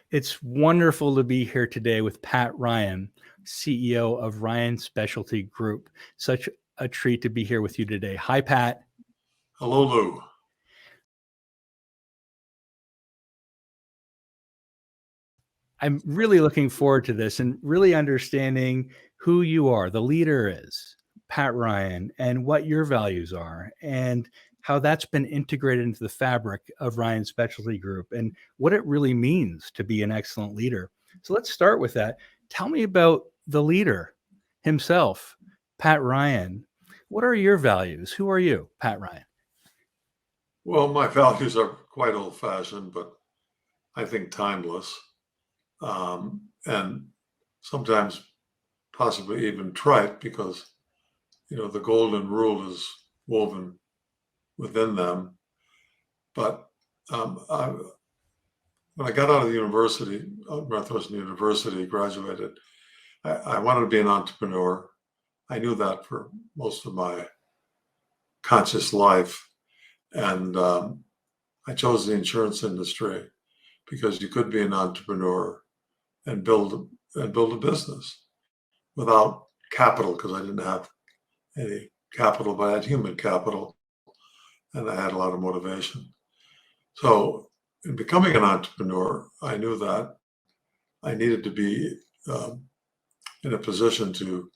It's wonderful to be here today with Pat Ryan, CEO of Ryan Specialty Group. Such a treat to be here with you today. Hi, Pat. Hello, Lou. I'm really looking forward to this and really understanding who you are, the leader is, Pat Ryan, and what your values are, and how that's been integrated into the fabric of Ryan Specialty Group and what it really means to be an excellent leader. So let's start with that. Tell me about the leader himself, Pat Ryan. What are your values? Who are you, Pat Ryan? Well, my values are quite old-fashioned, but I think timeless, and sometimes possibly even trite because, the golden rule is woven within them. But when I got out of the university, Northwestern University, graduated, I wanted to be an entrepreneur. I knew that for most of my conscious life. And I chose the insurance industry because you could be an entrepreneur and build a business without capital, because I didn't have any capital, but I had human capital and I had a lot of motivation. So in becoming an entrepreneur, I knew that I needed to be in a position to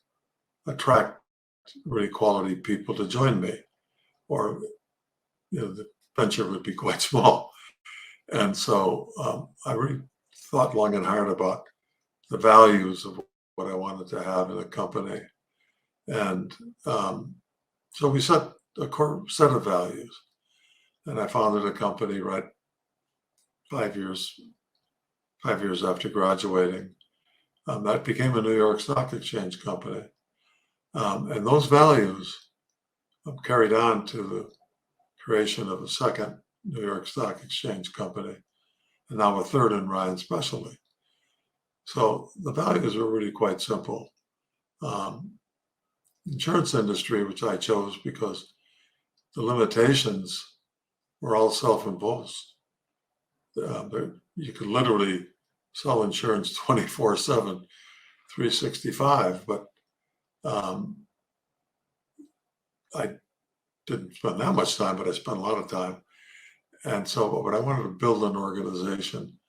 attract really quality people to join me, or the venture would be quite small. And so I really thought long and hard about the values of what I wanted to have in a company. And so we set a core set of values. And I founded a company right 5 years after graduating. That became a New York Stock Exchange company. And those values carried on to the creation of a second New York Stock Exchange company, and now a third in Ryan Specialty. So the values were really quite simple. Insurance industry, which I chose because the limitations were all self-imposed. You could literally sell insurance 24/7, 365, but I didn't spend that much time, but I spent a lot of time. And so, but I wanted to build an organization.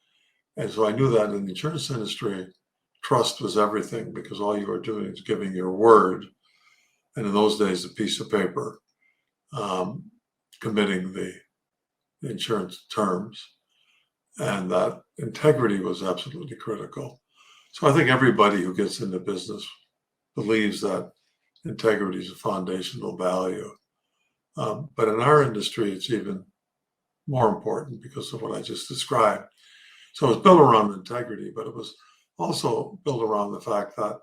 And so I knew that in the insurance industry, trust was everything, because all you were doing is giving your word. And in those days, a piece of paper, committing the insurance terms, and that integrity was absolutely critical. So I think everybody who gets into business believes that integrity is a foundational value. But in our industry, it's even more important because of what I just described. So it was built around integrity, but it was also built around the fact that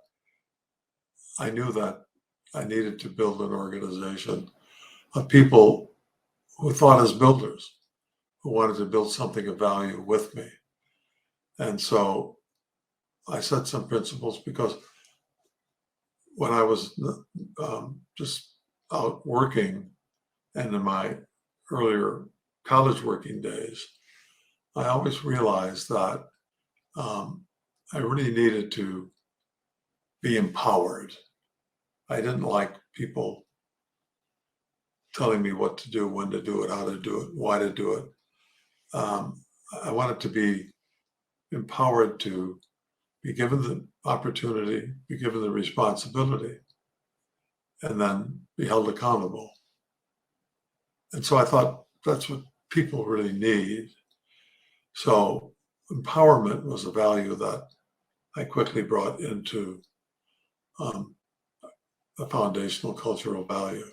I knew that I needed to build an organization of people who thought as builders, who wanted to build something of value with me. And so I set some principles, because when I was just out working and in my earlier college working days, I always realized that I really needed to be empowered. I didn't like people telling me what to do, when to do it, how to do it, why to do it. I wanted to be empowered to be given the opportunity, be given the responsibility, and then be held accountable. And so I thought that's what people really need. So empowerment was a value that I quickly brought into a foundational cultural value.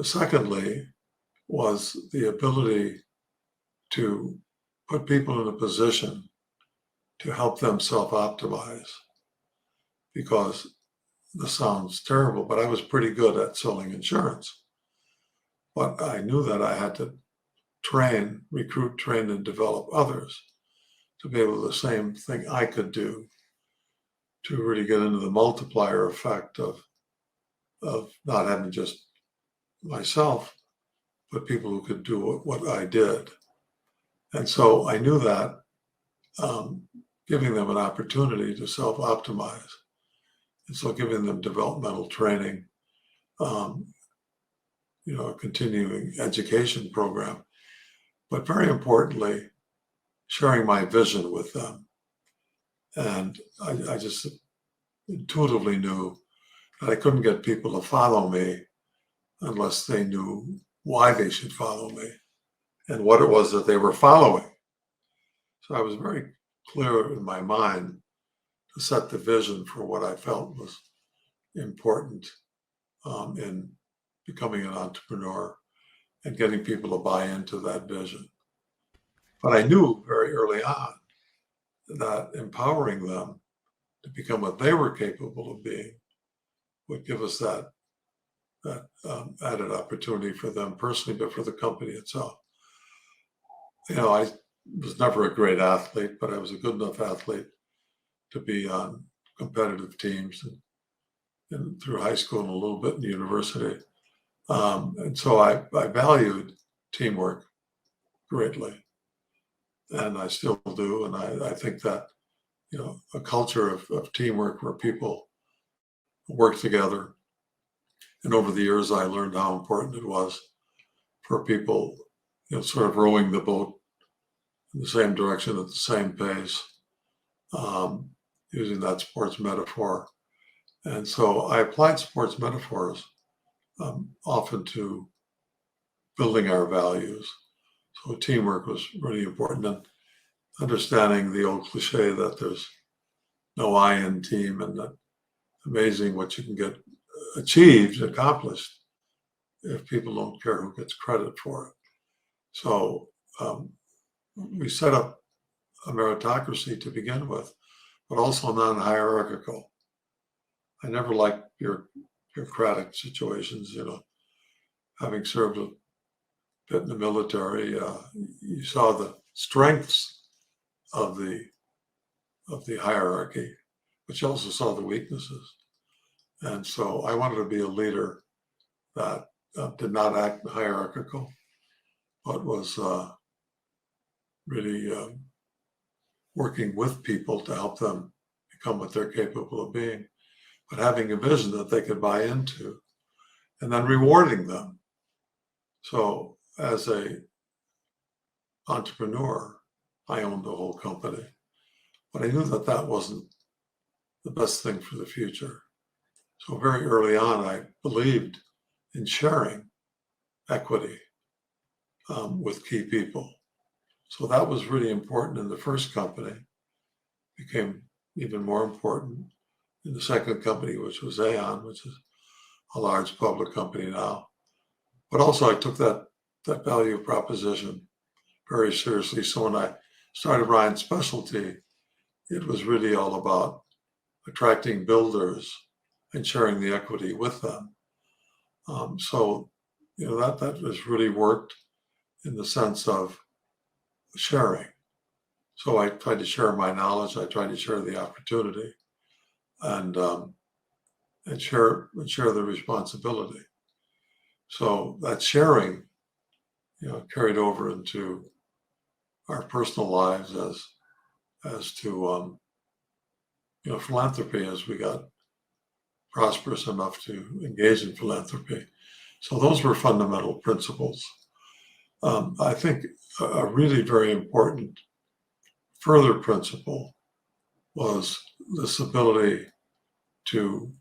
Secondly was the ability to put people in a position to help them self-optimize, because this sounds terrible, but I was pretty good at selling insurance. But I knew that I had to recruit, train, and develop others to be able to do the same thing I could do, to really get into the multiplier effect of not having just myself, but people who could do what I did. And so I knew that giving them an opportunity to self-optimize. And so giving them developmental training, a continuing education program, but very importantly, sharing my vision with them. And I just intuitively knew that I couldn't get people to follow me unless they knew why they should follow me and what it was that they were following. So I was very clear in my mind to set the vision for what I felt was important in becoming an entrepreneur and getting people to buy into that vision. But I knew very early on that empowering them to become what they were capable of being would give us that added opportunity for them personally, but for the company itself. I was never a great athlete, but I was a good enough athlete to be on competitive teams and through high school and a little bit in university. And so I valued teamwork greatly, and I still do. And I think that, a culture of teamwork where people work together. And over the years, I learned how important it was for people, sort of rowing the boat in the same direction at the same pace, using that sports metaphor. And so I applied sports metaphors often to building our values. So teamwork was really important, and understanding the old cliche that there's no I in team, and that amazing what you can get achieved, accomplished, if people don't care who gets credit for it. So we set up a meritocracy to begin with, but also non-hierarchical. I never liked bureaucratic situations, having served a bit in the military, you saw the strengths of the hierarchy, but you also saw the weaknesses. And so I wanted to be a leader that did not act hierarchical, but was really working with people to help them become what they're capable of being, but having a vision that they could buy into, and then rewarding them. So as a entrepreneur, I owned the whole company, but I knew that that wasn't the best thing for the future. So very early on, I believed in sharing equity with key people. So that was really important in the first company, became even more important in the second company, which was Aon, which is a large public company now. But also I took that value proposition very seriously. So when I started Ryan Specialty, it was really all about attracting builders and sharing the equity with them. That has really worked in the sense of sharing. So I tried to share my knowledge. I tried to share the opportunity, and share the responsibility. So that sharing, carried over into our personal lives as to philanthropy as we got prosperous enough to engage in philanthropy. So those were fundamental principles. I think a really very important further principle was this ability to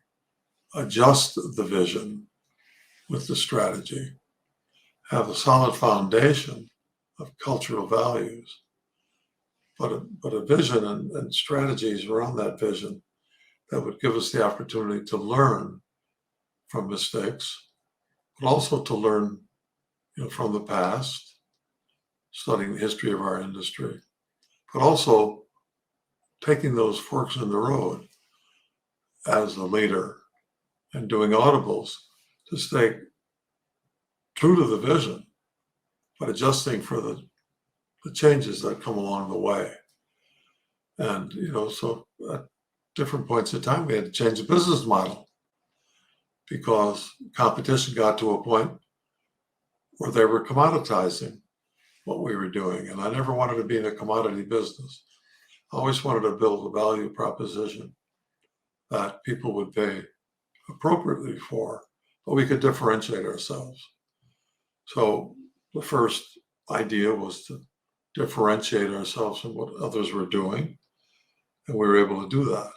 adjust the vision with the strategy, have a solid foundation of cultural values, but a vision and strategies around that vision that would give us the opportunity to learn from mistakes, but also to learn from the past, studying the history of our industry, but also taking those forks in the road as a leader and doing audibles to stay true to the vision, but adjusting for the changes that come along the way. And, so at different points in time, we had to change the business model because competition got to a point where they were commoditizing what we were doing. And I never wanted to be in a commodity business. I always wanted to build a value proposition that people would pay appropriately for, but we could differentiate ourselves. So the first idea was to differentiate ourselves from what others were doing, and we were able to do that.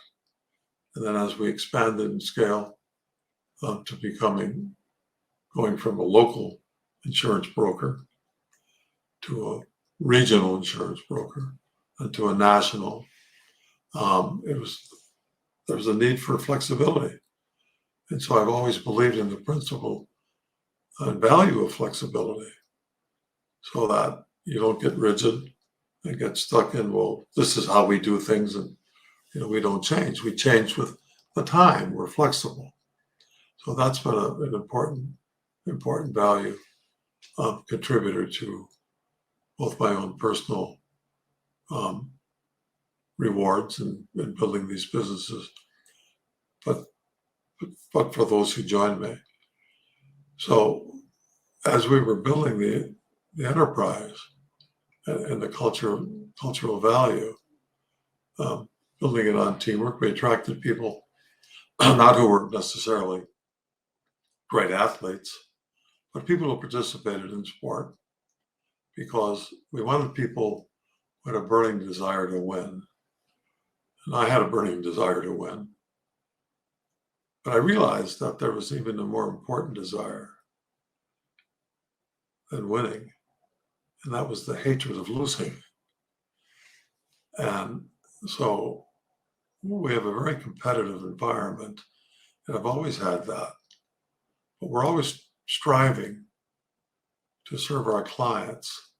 And then as we expanded in scale to going from a local insurance broker to a regional insurance broker and to a national, there was a need for flexibility. And so I've always believed in the principle and value of flexibility so that you don't get rigid and get stuck in, well, this is how we do things, and we don't change. We change with the time. We're flexible. So that's been an important value contributor to both my own personal rewards in building these businesses, but for those who joined me. So as we were building the enterprise and the cultural value, building it on teamwork, we attracted people not who were necessarily great athletes, but people who participated in sport, because we wanted people with a burning desire to win. And I had a burning desire to win. But I realized that there was even a more important desire than winning, and that was the hatred of losing. And so we have a very competitive environment, and I've always had that. But we're always striving to serve our clients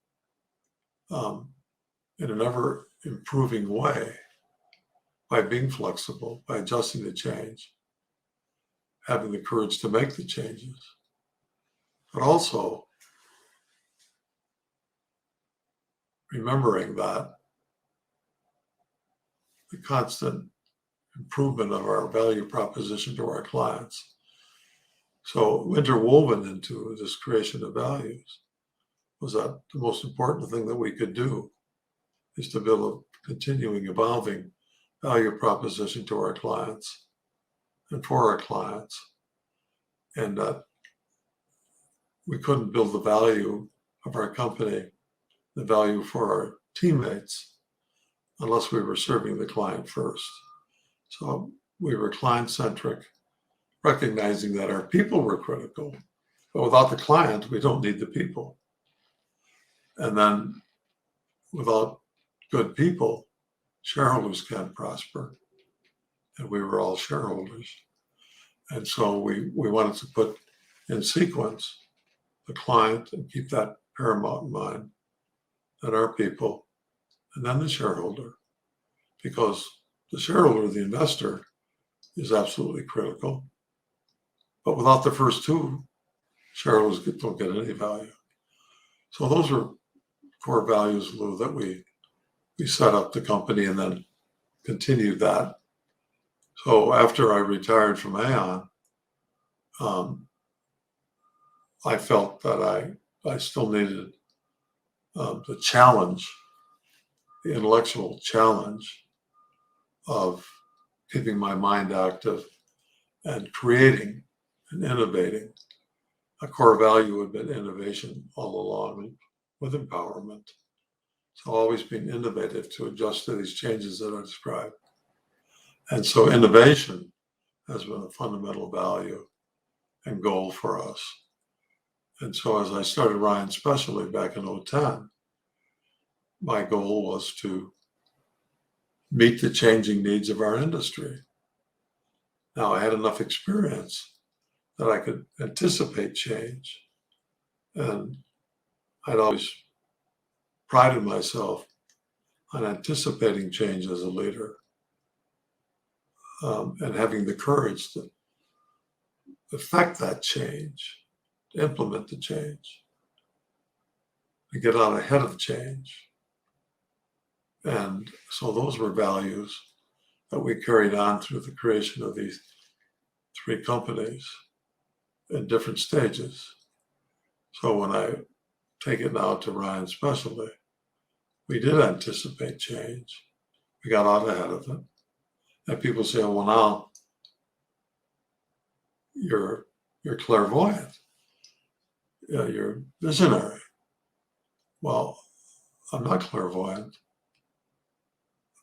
in an ever improving way by being flexible, by adjusting to change, having the courage to make the changes, but also remembering that the constant improvement of our value proposition to our clients. So interwoven into this creation of values was that the most important thing that we could do is to build a continuing, evolving value proposition to our clients and for our clients, and that we couldn't build the value of our company, the value for our teammates, unless we were serving the client first. So we were client-centric, recognizing that our people were critical, but without the client, we don't need the people. And then without good people, shareholders can't prosper. And we were all shareholders. And so we wanted to put in sequence the client and keep that paramount in mind, and our people, and then the shareholder, because the shareholder, the investor, is absolutely critical. But without the first two, shareholders don't get any value. So those are core values, Lou, that we set up the company and then continued that. So after I retired from Aon, I felt that I still needed the challenge, the intellectual challenge of keeping my mind active and creating and innovating. A core value had been innovation all along with empowerment. So always being innovative to adjust to these changes that I described. And so innovation has been a fundamental value and goal for us. And so as I started Ryan Specialty back in 2010, my goal was to meet the changing needs of our industry. Now, I had enough experience that I could anticipate change. And I'd always prided myself on anticipating change as a leader, and having the courage to affect that change, to implement the change, to get out ahead of change. And so those were values that we carried on through the creation of these three companies in different stages. So when I take it now to Ryan Specialty, we did anticipate change. We got out ahead of it. And people say, well, now you're clairvoyant. You're visionary. Well, I'm not clairvoyant,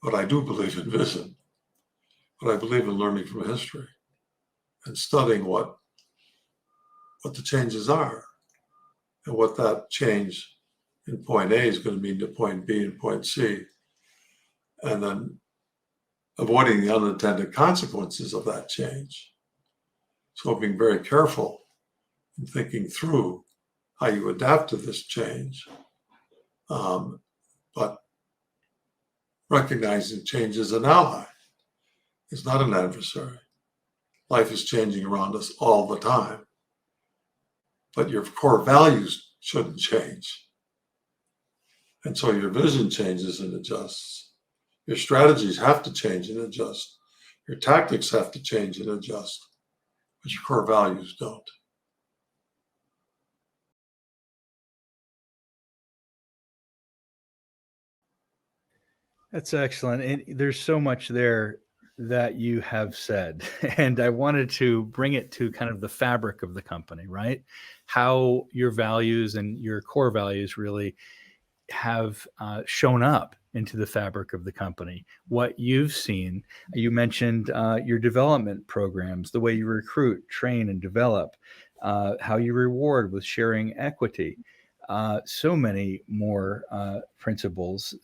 but I do believe in vision. But I believe in learning from history and studying what the changes are and what that change in point A is going to mean to point B and point C, and then avoiding the unintended consequences of that change. So being very careful in thinking through how you adapt to this change, but recognizing change as an ally. It's not an adversary. Life is changing around us all the time, but your core values shouldn't change. And so your vision changes and adjusts. Your strategies have to change and adjust. Your tactics have to change and adjust, but your core values don't. That's excellent. And there's so much there that you have said. And I wanted to bring it to kind of the fabric of the company, right? How your values and your core values really have shown up into the fabric of the company. What you've seen, you mentioned your development programs, the way you recruit, train, and develop, how you reward with sharing equity. So many more principles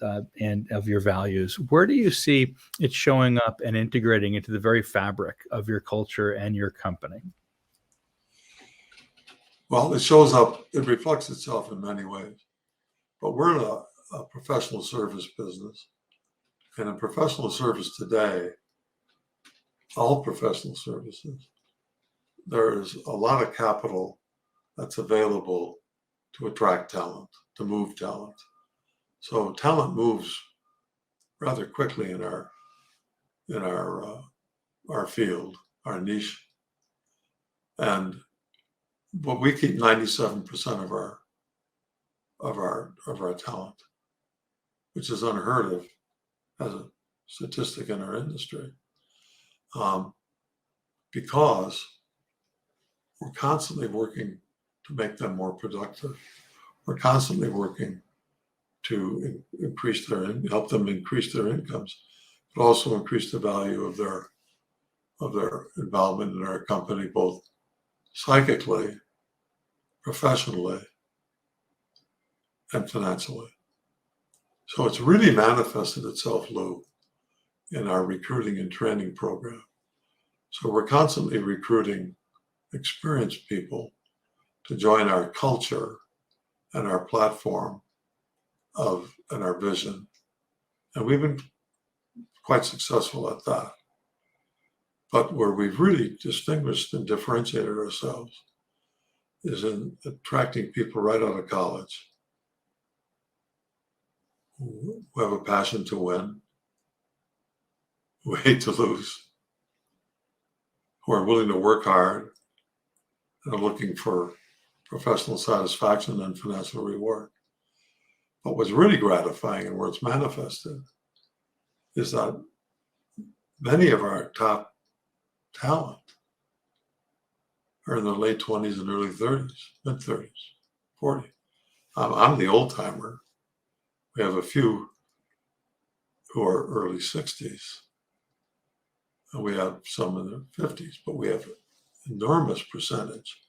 and of your values. Where do you see it showing up and integrating into the very fabric of your culture and your company? Well, it shows up, it reflects itself in many ways. But we're in a professional service business. And in professional service today, all professional services, there is a lot of capital that's available to attract talent, to move talent. So talent moves rather quickly in our field, our niche, and but we keep 97% of our talent, which is unheard of as a statistic in our industry, because we're constantly working to make them more productive. We're constantly working to help them increase their incomes, but also increase the value of their involvement in our company, both psychically, professionally, and financially. So it's really manifested itself, Lou, in our recruiting and training program. So we're constantly recruiting experienced people to join our culture and our platform and our vision. And we've been quite successful at that. But where we've really distinguished and differentiated ourselves is in attracting people right out of college who have a passion to win, who hate to lose, who are willing to work hard, and are looking for professional satisfaction and financial reward. But what's really gratifying and where it's manifested is that many of our top talent are in their late 20s and early 30s, mid 30s, 40. I'm the old timer. We have a few who are early 60s, and we have some in their 50s, but we have an enormous percentage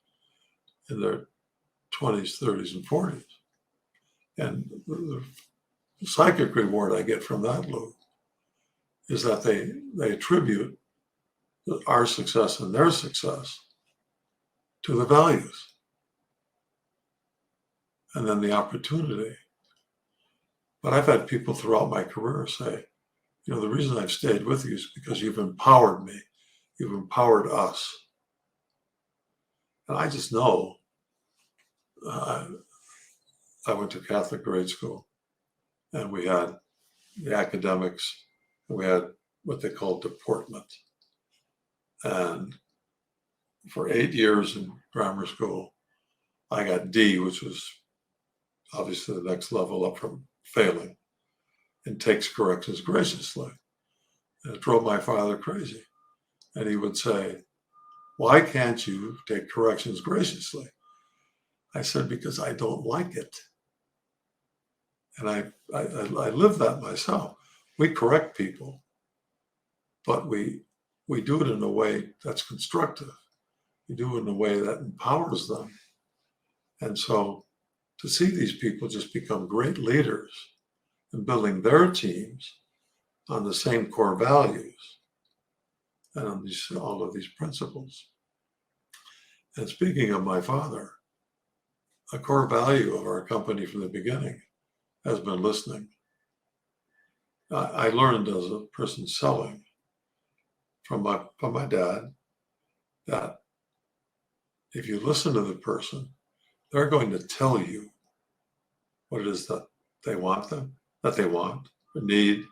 in their 20s, 30s, and 40s. And the psychic reward I get from that, Lou, is that they attribute our success and their success to the values and then the opportunity. But I've had people throughout my career say, the reason I've stayed with you is because you've empowered me. You've empowered us. And I just know, I went to Catholic grade school, and we had the academics, and we had what they called deportment. And for 8 years in grammar school, I got D, which was obviously the next level up from failing. and takes corrections graciously. And it drove my father crazy. And he would say, why can't you take corrections graciously? I said, because I don't like it. And I live that myself. We correct people, but we do it in a way that's constructive. We do it in a way that empowers them. And so to see these people just become great leaders and building their teams on the same core values and on all of these principles. And speaking of my father, a core value of our company from the beginning has been listening. I learned as a person selling from my dad that if you listen to the person, they're going to tell you what it is that they want or need,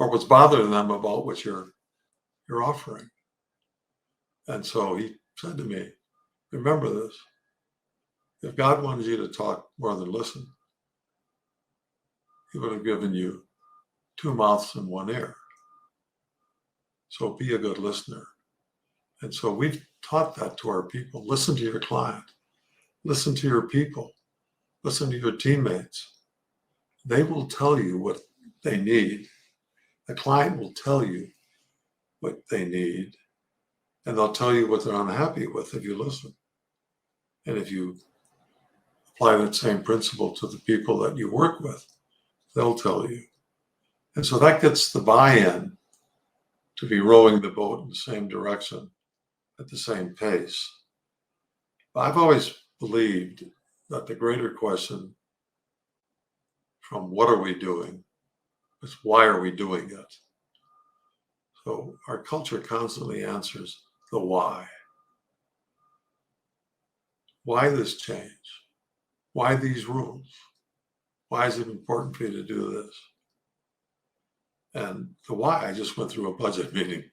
or what's bothering them about what you're offering. And so he said to me, remember this, if God wanted you to talk more than listen, he would have given you 2 mouths and 1 ear. So be a good listener. And so we've taught that to our people. Listen to your client, listen to your people, listen to your teammates. They will tell you what they need. The client will tell you what they need, and they'll tell you what they're unhappy with if you listen. And if you apply that same principle to the people that you work with, they'll tell you. And so that gets the buy-in to be rowing the boat in the same direction at the same pace. But I've always believed that the greater question from what are we doing is why are we doing it? So our culture constantly answers the why. Why this change? Why these rules? Why is it important for you to do this? And the why, I just went through a budget meeting,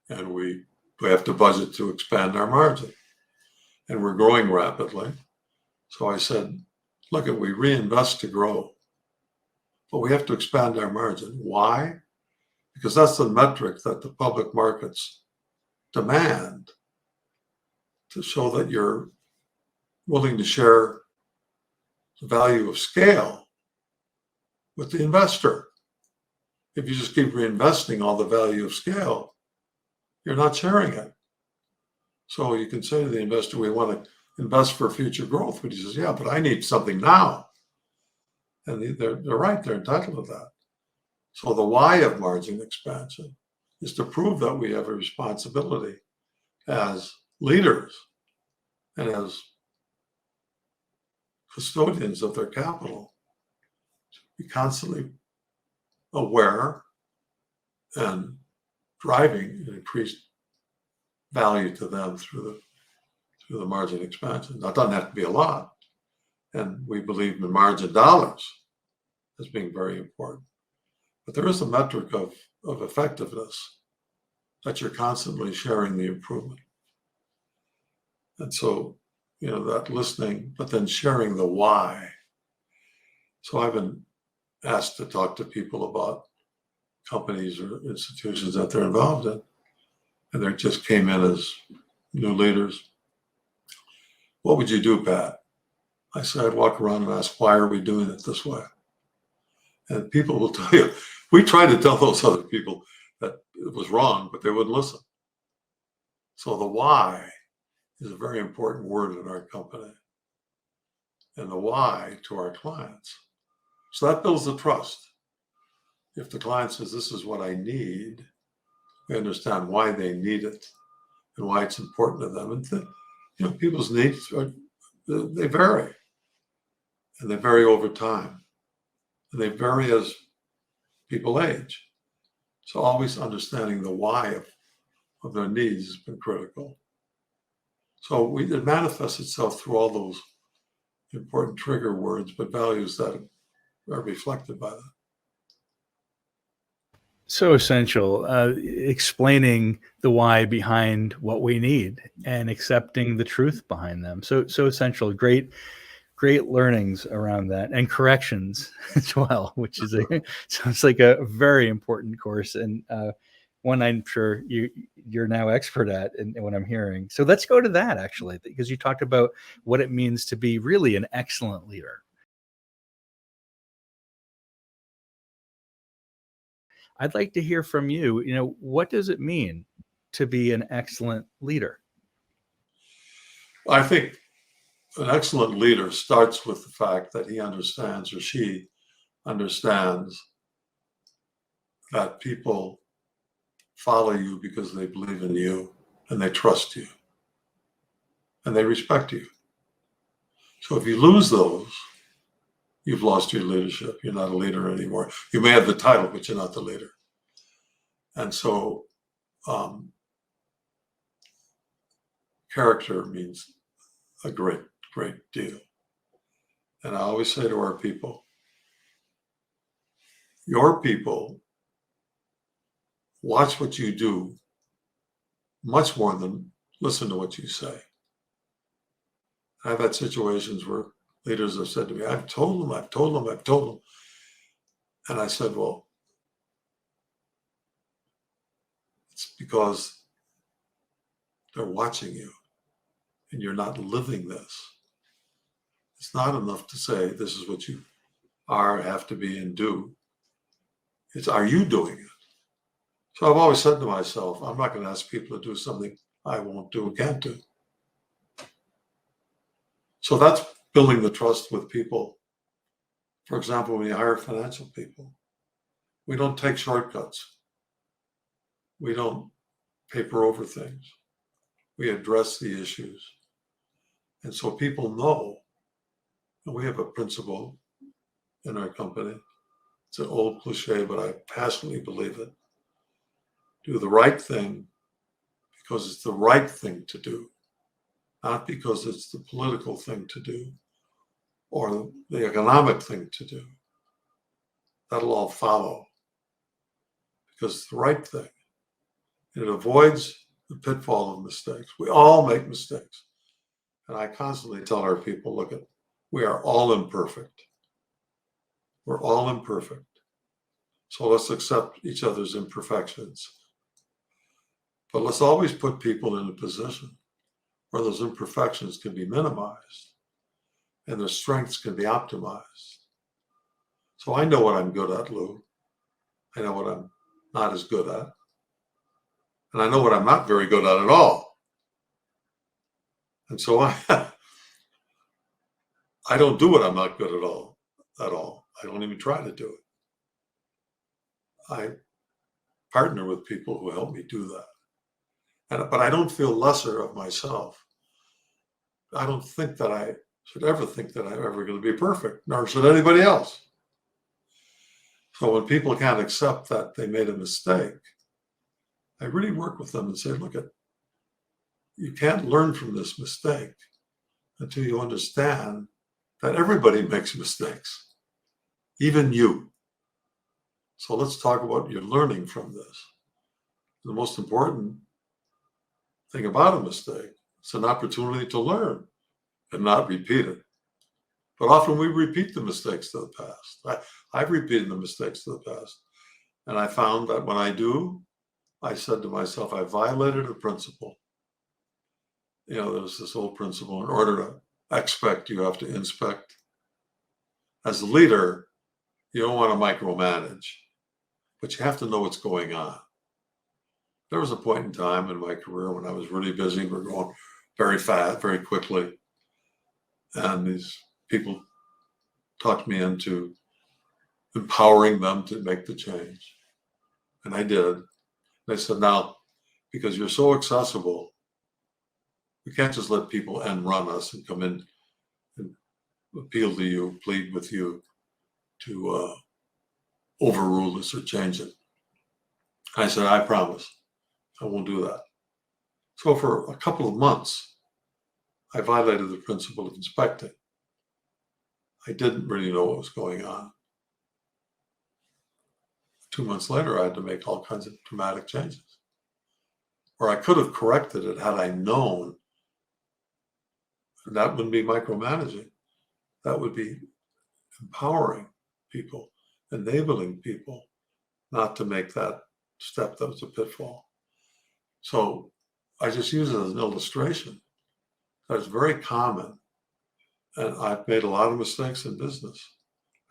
and we have to budget to expand our margin. And we're growing rapidly. So I said, look, if we reinvest to grow, but we have to expand our margin. Why? Because that's the metric that the public markets demand to show that you're willing to share the value of scale with the investor. If you just keep reinvesting all the value of scale, you're not sharing it. So you can say to the investor, we want to invest for future growth. But he says, yeah, but I need something now. And they're right, they're entitled to that. So the why of margin expansion is to prove that we have a responsibility as leaders and as custodians of their capital to be constantly aware and driving an increased value to them through the margin expansion. That doesn't have to be a lot. And we believe in margin dollars as being very important. But there is a metric of effectiveness that you're constantly sharing the improvement. And so, that listening, but then sharing the why. So I've been asked to talk to people about companies or institutions that they're involved in, and they just came in as new leaders. What would you do, Pat? I said, I'd walk around and ask, why are we doing it this way? And people will tell you, we tried to tell those other people that it was wrong, but they wouldn't listen. So the why is a very important word in our company, and the why to our clients. So that builds the trust. If the client says, this is what I need, we understand why they need it and why it's important to them. And people's needs they vary, and they vary over time, and they vary as people age. So always understanding the why of their needs has been critical. So it manifests itself through all those important trigger words, but values that are reflected by that. So essential, explaining the why behind what we need and accepting the truth behind them. So essential. Great great learnings around that and corrections as well, which is sounds like a very important course, and one I'm sure you're now expert at in what I'm hearing. So let's go to that, actually, because you talked about what it means to be really an excellent leader. I'd like to hear from you. What does it mean to be an excellent leader? I think an excellent leader starts with the fact that he understands, or she understands, that people follow you because they believe in you and they trust you and they respect you. So if you lose those, you've lost your leadership. You're not a leader anymore. You may have the title, but you're not the leader. And so character means a great, great deal. And I always say to our people, your people watch what you do much more than listen to what you say. I've had situations where leaders have said to me, I've told them. And I said, well, it's because they're watching you and you're not living this. It's not enough to say, this is what you are, have to be, and do. It's, are you doing it? So I've always said to myself, I'm not going to ask people to do something I won't do or can't do. So that's building the trust with people. For example, when you hire financial people, we don't take shortcuts. We don't paper over things. We address the issues. And so people know, and we have a principle in our company. It's an old cliche, but I passionately believe it. Do the right thing because it's the right thing to do, not because it's the political thing to do or the economic thing to do. That'll all follow because it's the right thing. It avoids the pitfall of mistakes. We all make mistakes. And I constantly tell our people, look, we are all imperfect. We're all imperfect. So let's accept each other's imperfections. But let's always put people in a position where those imperfections can be minimized and their strengths can be optimized. So I know what I'm good at, Lou. I know what I'm not as good at. And I know what I'm not very good at all. And so I don't do what I'm not good at all. I don't even try to do it. I partner with people who help me do that. But I don't feel lesser of myself. I don't think that I should ever think that I'm ever going to be perfect, nor should anybody else. So when people can't accept that they made a mistake, I really work with them and say, look, you can't learn from this mistake until you understand that everybody makes mistakes, even you. So let's talk about your learning from this. The most important thing about a mistake, it's an opportunity to learn and not repeat it. But often we repeat the mistakes of the past. I've repeated the mistakes of the past. And I found that when I do, I said to myself, I violated a principle. There's this old principle, in order to expect, you have to inspect. As a leader, you don't want to micromanage, but you have to know what's going on. There was a point in time in my career when I was really busy. We're going very fast, very quickly. And these people talked me into empowering them to make the change. And I did. They said, now, because you're so accessible, we can't just let people end run us and come in and appeal to you, plead with you to overrule us or change it. I said, I promise, I won't do that. So for a couple of months, I violated the principle of inspecting. I didn't really know what was going on. 2 months later, I had to make all kinds of dramatic changes. Or I could have corrected it had I known. And that wouldn't be micromanaging. that would be empowering people, enabling people not to make that step that was a pitfall. So I just use it as an illustration. That's very common. And I've made a lot of mistakes in business.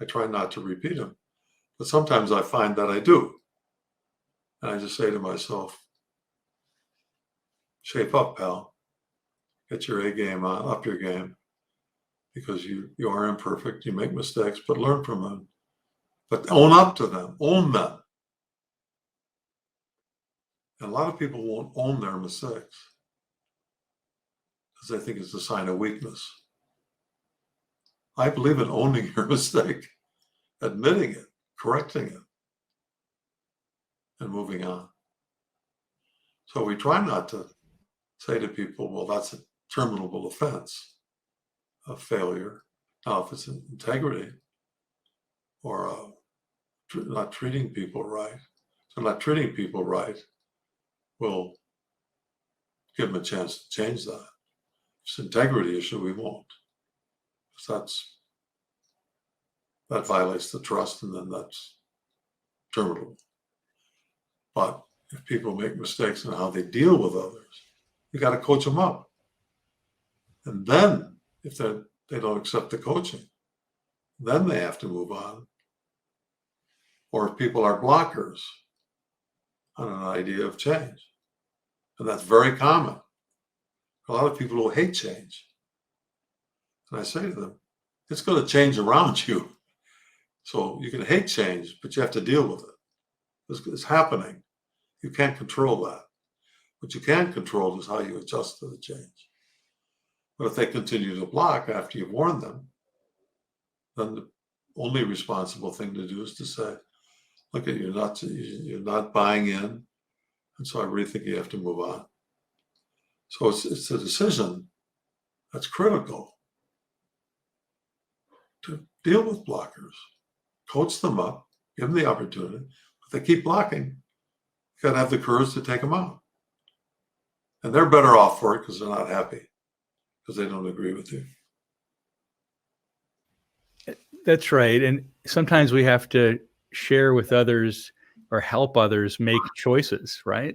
I try not to repeat them. But sometimes I find that I do. And I just say to myself, shape up, pal. Get your A game on, up your game. Because you are imperfect, you make mistakes, but learn from them. But own up to them, own them. And a lot of people won't own their mistakes because they think it's a sign of weakness. I believe in owning your mistake, admitting it, correcting it, and moving on. So we try not to say to people, well, that's a terminable offense of failure. Now, if it's integrity or not treating people right, so not treating people right, we'll give them a chance to change that. If it's an integrity issue, we won't. Because that violates the trust, and then that's terminable. But if people make mistakes in how they deal with others, you got to coach them up. And then if they don't accept the coaching, then they have to move on. Or if people are blockers on an idea of change, and that's very common. A lot of people will hate change. And I say to them, it's going to change around you. So you can hate change, but you have to deal with it. It's happening. You can't control that. What you can control is how you adjust to the change. But if they continue to block after you've warned them, then the only responsible thing to do is to say, look, you're not buying in. And so I really think you have to move on. So it's a decision that's critical to deal with blockers, coach them up, give them the opportunity. If they keep blocking, you got to have the courage to take them out. And they're better off for it because they're not happy, because they don't agree with you. That's right. And sometimes we have to share with others or help others make choices, right?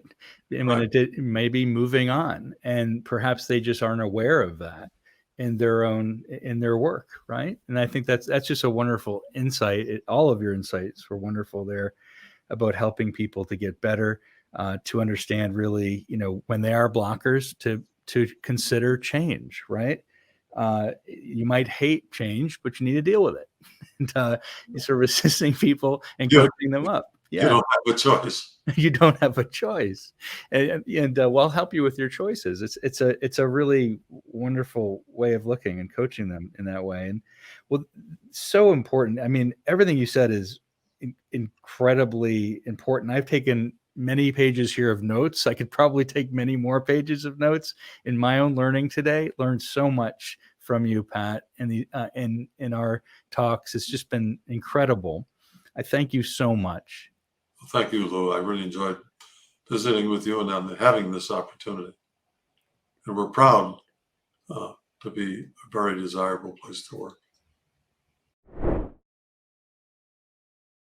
And when it may be moving on, and perhaps they just aren't aware of that in their work, right? And I think that's just a wonderful insight. All of your insights were wonderful there about helping people to get better, to understand really, when they are blockers, to consider change, right? You might hate change, but you need to deal with it. And you're sort of assisting people and coaching them up. Yeah. You don't have a choice. You don't have a choice, and we'll help you with your choices. It's a really wonderful way of looking and coaching them in that way. And so important. I mean, everything you said is incredibly important. I've taken many pages here of notes. I could probably take many more pages of notes in my own learning today. Learned so much from you, Pat, and in our talks. It's just been incredible. I thank you so much. Well, thank you, Lou. I really enjoyed visiting with you and having this opportunity. And we're proud to be a very desirable place to work.